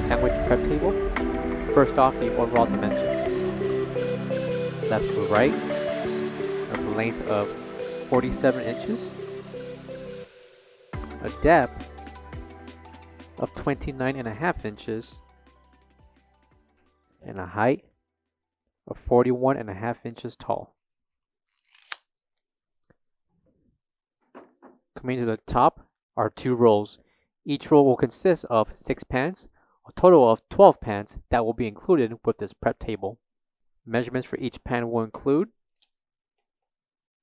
sandwich prep table. First off, the overall dimensions. Left to right, of a length of 47 inches, a depth of 29.5 inches, and a height of 41.5 inches tall. Coming to the top are 2 rolls. Each roll will consist of 6 pans, a total of 12 pans that will be included with this prep table. Measurements for each pan will include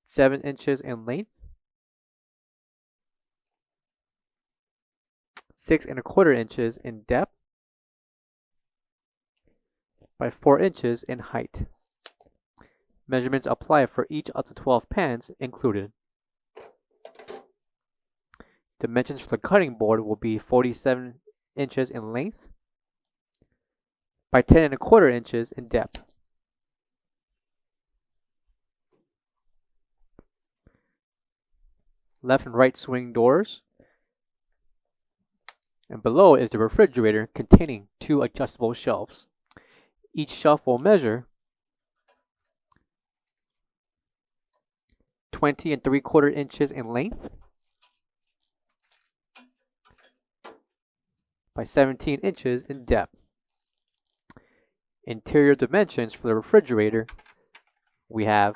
7 inches in length, 6.25 inches in depth, by 4 inches in height. Measurements apply for each of the 12 pans included. Dimensions for the cutting board will be 47 inches in length by 10.25 inches in depth. Left and right swing doors, and below is the refrigerator containing 2 adjustable shelves. Each shelf will measure 20.75 inches in length by 17 inches in depth. Interior dimensions for the refrigerator, we have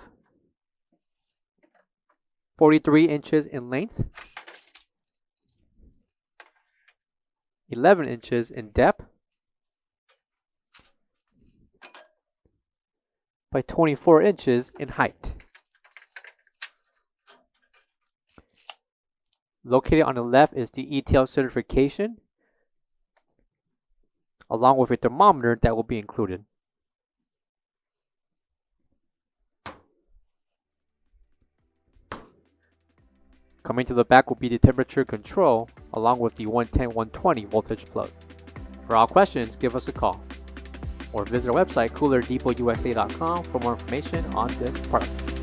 43 inches in length, 11 inches in depth, by 24 inches in height. Located on the left is the ETL certification, along with a thermometer that will be included. Coming to the back will be the temperature control, along with the 110/120 voltage plug. For all questions, give us a call, or visit our website coolerdepotusa.com for more information on this product.